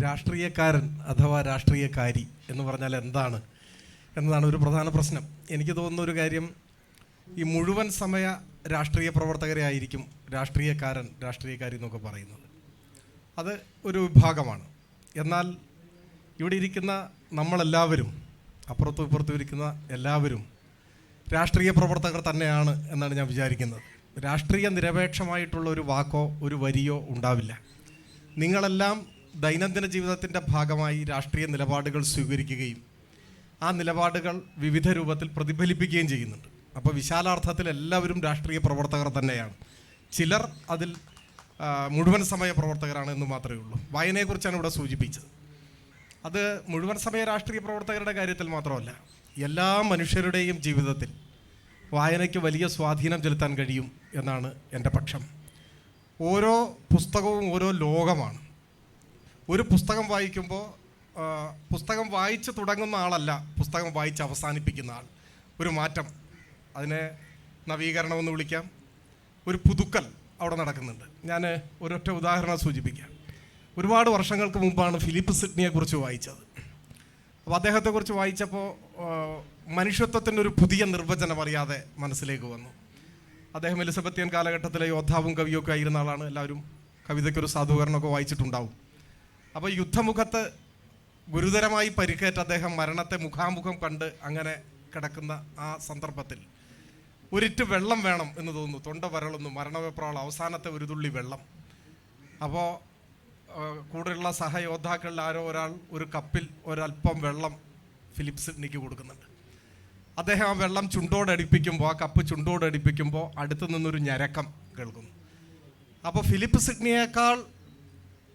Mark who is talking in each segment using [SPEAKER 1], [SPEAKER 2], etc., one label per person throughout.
[SPEAKER 1] രാഷ്ട്രീയക്കാരൻ അഥവാ രാഷ്ട്രീയക്കാരി എന്ന് പറഞ്ഞാൽ എന്താണ് എന്നതാണ് ഒരു പ്രധാന പ്രശ്നം. എനിക്ക് തോന്നുന്ന ഒരു കാര്യം, ഈ മുഴുവൻ സമയ രാഷ്ട്രീയ പ്രവർത്തകരെ ആയിരിക്കും രാഷ്ട്രീയക്കാരൻ രാഷ്ട്രീയക്കാരി എന്നൊക്കെ പറയുന്നത്. അത് ഒരു വിഭാഗമാണ്. എന്നാൽ ഇവിടെ ഇരിക്കുന്ന നമ്മളെല്ലാവരും, അപ്പുറത്തും ഇപ്പുറത്തും ഇരിക്കുന്ന എല്ലാവരും രാഷ്ട്രീയ പ്രവർത്തകർ തന്നെയാണ് എന്നാണ് ഞാൻ വിചാരിക്കുന്നത്. രാഷ്ട്രീയ നിരപേക്ഷമായിട്ടുള്ള ഒരു വാക്കോ ഒരു വരിയോ ഉണ്ടാവില്ല. നിങ്ങളെല്ലാം ദൈനംദിന ജീവിതത്തിൻ്റെ ഭാഗമായി രാഷ്ട്രീയ നിലപാടുകൾ സ്വീകരിക്കുകയും ആ നിലപാടുകൾ വിവിധ രൂപത്തിൽ പ്രതിഫലിപ്പിക്കുകയും ചെയ്യുന്നുണ്ട്. അപ്പോൾ വിശാലാർത്ഥത്തിൽ എല്ലാവരും രാഷ്ട്രീയ പ്രവർത്തകർ തന്നെയാണ്. ചിലർ അതിൽ മുഴുവൻ സമയ പ്രവർത്തകരാണ് എന്ന് മാത്രമേ ഉള്ളൂ. വായനയെക്കുറിച്ചാണ് ഇവിടെ സൂചിപ്പിച്ചത്. അത് മുഴുവൻ സമയ രാഷ്ട്രീയ പ്രവർത്തകരുടെ കാര്യത്തിൽ മാത്രമല്ല, എല്ലാ മനുഷ്യരുടെയും ജീവിതത്തിൽ വായനയ്ക്ക് വലിയ സ്വാധീനം ചെലുത്താൻ കഴിയും എന്നാണ് എൻ്റെ പക്ഷം. ഓരോ പുസ്തകവും ഓരോ ലോകമാണ്. ഒരു പുസ്തകം വായിക്കുമ്പോൾ പുസ്തകം വായിച്ച് തുടങ്ങുന്ന ആളല്ല പുസ്തകം വായിച്ച് അവസാനിപ്പിക്കുന്ന ആൾ. ഒരു മാറ്റം, അതിനെ നവീകരണമെന്ന് വിളിക്കാം, ഒരു പുതുക്കൽ അവിടെ നടക്കുന്നുണ്ട്. ഞാൻ ഒരൊറ്റ ഉദാഹരണം സൂചിപ്പിക്കാം. ഒരുപാട് വർഷങ്ങൾക്ക് മുമ്പാണ് ഫിലിപ്പ് സിഡ്നിയെക്കുറിച്ച് വായിച്ചത്. അപ്പോൾ അദ്ദേഹത്തെക്കുറിച്ച് വായിച്ചപ്പോൾ മനുഷ്യത്വത്തിൻ്റെ ഒരു പുതിയ നിർവചനം അറിയാതെ മനസ്സിലേക്ക് വന്നു. അദ്ദേഹം എലിസബത്തിയൻ കാലഘട്ടത്തിലെ യോദ്ധാവും കവിയൊക്കെ ആയിരുന്ന ആളാണ്. എല്ലാവരും കവിതയ്ക്കൊരു സാധൂകരണമൊക്കെ വായിച്ചിട്ടുണ്ടാവും. അപ്പോൾ യുദ്ധമുഖത്ത് ഗുരുതരമായി പരിക്കേറ്റ അദ്ദേഹം മരണത്തെ മുഖാമുഖം കണ്ട് അങ്ങനെ കിടക്കുന്ന ആ സന്ദർഭത്തിൽ ഒരിറ്റ് വെള്ളം വേണം എന്ന് തോന്നുന്നു. തൊണ്ട വരളുന്നു, മരണവെപ്രാളം, അവസാനത്തെ ഒരു തുള്ളി വെള്ളം. അപ്പോൾ കൂടെയുള്ള സഹയോദ്ധാക്കളിൽ ആരോ ഒരാൾ ഒരു കപ്പിൽ ഒരല്പം വെള്ളം ഫിലിപ്പ് സിഡ്നിക്ക് കൊടുക്കുന്നുണ്ട്. അദ്ദേഹം ആ വെള്ളം ചുണ്ടോടടിപ്പിക്കുമ്പോൾ, ആ കപ്പ് ചുണ്ടോടടിപ്പിക്കുമ്പോൾ അടുത്തു നിന്നൊരു ഞരക്കം കേൾക്കുന്നു. അപ്പോൾ ഫിലിപ്പ് സിഡ്നിയേക്കാൾ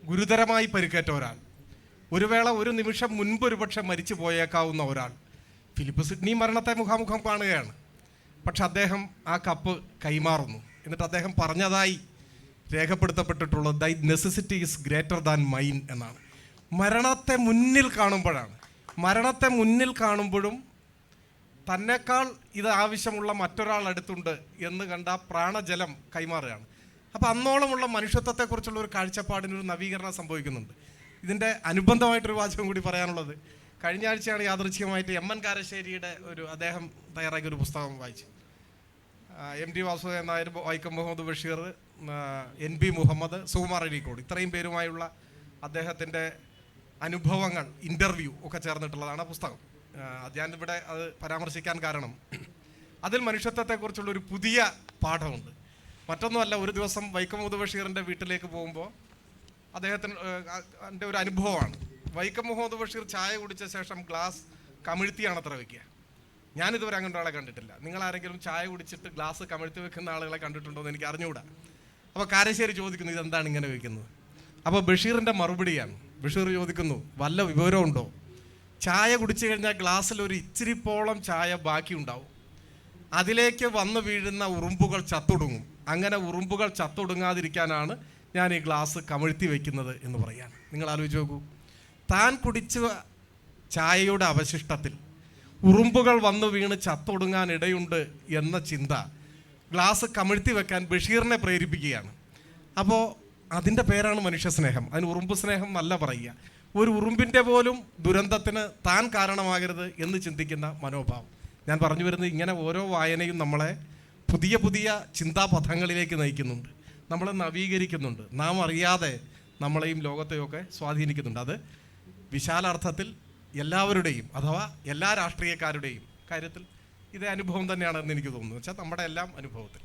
[SPEAKER 1] ഗുരുതരമായി പരിക്കേറ്റ ഒരാൾ, ഒരു വേള ഒരു നിമിഷം മുൻപ് ഒരുപക്ഷെ മരിച്ചു പോയേക്കാവുന്ന ഒരാൾ, ഫിലിപ്പ് സിഡ്നി മരണത്തെ മുഖാമുഖം കാണുകയാണ്. പക്ഷെ അദ്ദേഹം ആ കപ്പ് കൈമാറുന്നു. എന്നിട്ട് അദ്ദേഹം പറഞ്ഞതായി രേഖപ്പെടുത്തപ്പെട്ടിട്ടുള്ളത് ദൈ necessity is greater than mine എന്നാണ്. മരണത്തെ മുന്നിൽ കാണുമ്പോഴും തന്നെക്കാൾ ഇത് ആവശ്യമുള്ള മറ്റൊരാൾ അടുത്തുണ്ട് എന്ന് കണ്ട പ്രാണജലം കൈമാറുകയാണ്. അപ്പോൾ അന്നോളമുള്ള മനുഷ്യത്വത്തെക്കുറിച്ചുള്ള ഒരു കാഴ്ചപ്പാടിനൊരു നവീകരണം സംഭവിക്കുന്നുണ്ട്. ഇതിൻ്റെ അനുബന്ധമായിട്ടൊരു വാചകം കൂടി പറയാനുള്ളത്, കഴിഞ്ഞ ആഴ്ചയാണ് യാദൃച്ഛികമായിട്ട് എം എൻ കാരശ്ശേരിയുടെ അദ്ദേഹം തയ്യാറാക്കിയ ഒരു പുസ്തകം വായിച്ചു. M T Vasudevan Nair, Vaikom Muhammad Basheer, N P Muhammad, Sukumar Areekode, ഇത്രയും പേരുമായുള്ള അദ്ദേഹത്തിൻ്റെ അനുഭവങ്ങൾ, ഇൻ്റർവ്യൂ ഒക്കെ ചേർന്നിട്ടുള്ളതാണ് പുസ്തകം. ഞാനിവിടെ അത് പരാമർശിക്കാൻ കാരണം, അതിൽ മനുഷ്യത്വത്തെക്കുറിച്ചുള്ള ഒരു പുതിയ പാഠമുണ്ട്. മറ്റൊന്നുമല്ല, ഒരു ദിവസം വൈക്കം മുഹമ്മദ് ബഷീറിൻ്റെ വീട്ടിലേക്ക് പോകുമ്പോൾ അദ്ദേഹത്തിൻ്റെ ഒരു അനുഭവമാണ്. വൈക്കം മുഹമ്മദ് ബഷീർ ചായ കുടിച്ച ശേഷം ഗ്ലാസ് കമിഴ്ത്തിയാണ് അത്ര വയ്ക്കുക. ഞാനിതുവരെ അങ്ങനെ ഒരാളെ കണ്ടിട്ടില്ല. നിങ്ങളാരെങ്കിലും ചായ കുടിച്ചിട്ട് ഗ്ലാസ് കമിഴ്ത്തി വെക്കുന്ന ആളുകളെ കണ്ടിട്ടുണ്ടോ എന്ന് എനിക്ക് അറിഞ്ഞുകൂടാ. അപ്പോൾ കാരശ്ശേരി ചോദിക്കുന്നു, ഇതെന്താണ് ഇങ്ങനെ വെക്കുന്നത്? അപ്പോൾ ബഷീറിൻ്റെ മറുപടിയാണ്. ബഷീർ ചോദിക്കുന്നു, വല്ല വിവരമുണ്ടോ? ചായ കുടിച്ചു കഴിഞ്ഞാൽ ഗ്ലാസ്സിൽ ഒരു ഇച്ചിരിപ്പോളം ചായ ബാക്കി ഉണ്ടാവും. അതിലേക്ക് വന്നു വീഴുന്ന ഉറുമ്പുകൾ ചത്തൊടുങ്ങും. അങ്ങനെ ഉറുമ്പുകൾ ചത്തൊടുങ്ങാതിരിക്കാനാണ് ഞാൻ ഈ ഗ്ലാസ് കമിഴ്ത്തി വയ്ക്കുന്നത് എന്ന് പറയാണ്. നിങ്ങൾ ആലോചിച്ച് നോക്കൂ, താൻ കുടിച്ച ചായയുടെ അവശിഷ്ടത്തിൽ ഉറുമ്പുകൾ വന്നു വീണ് ചത്തൊടുങ്ങാൻ ഇടയുണ്ട് എന്ന ചിന്ത ഗ്ലാസ് കമിഴ്ത്തി വെക്കാൻ ബഷീറിനെ പ്രേരിപ്പിക്കുകയാണ്. അപ്പോൾ അതിൻ്റെ പേരാണ് മനുഷ്യസ്നേഹം. അതിന് ഉറുമ്പ് സ്നേഹം എന്നല്ല പറയുക. ഒരു ഉറുമ്പിൻ്റെ പോലും ദുരന്തത്തിന് താൻ കാരണമാകരുത് എന്ന് ചിന്തിക്കുന്ന മനോഭാവം. ഞാൻ പറഞ്ഞു വരുന്നത്, ഇങ്ങനെ ഓരോ വായനയും നമ്മളെ പുതിയ പുതിയ ചിന്താപഥങ്ങളിലേക്ക് നയിക്കുന്നുണ്ട്, നമ്മളെ നവീകരിക്കുന്നുണ്ട്, നാം അറിയാതെ നമ്മളെയും ലോകത്തെയൊക്കെ സ്വാധീനിക്കുന്നുണ്ട്. അത് വിശാലാർത്ഥത്തിൽ എല്ലാവരുടെയും അഥവാ എല്ലാ രാഷ്ട്രീയക്കാരുടെയും കാര്യത്തിൽ ഇതേ അനുഭവം തന്നെയാണെന്ന് എനിക്ക് തോന്നുന്നു. വെച്ചാൽ നമ്മുടെ എല്ലാം അനുഭവത്തിൽ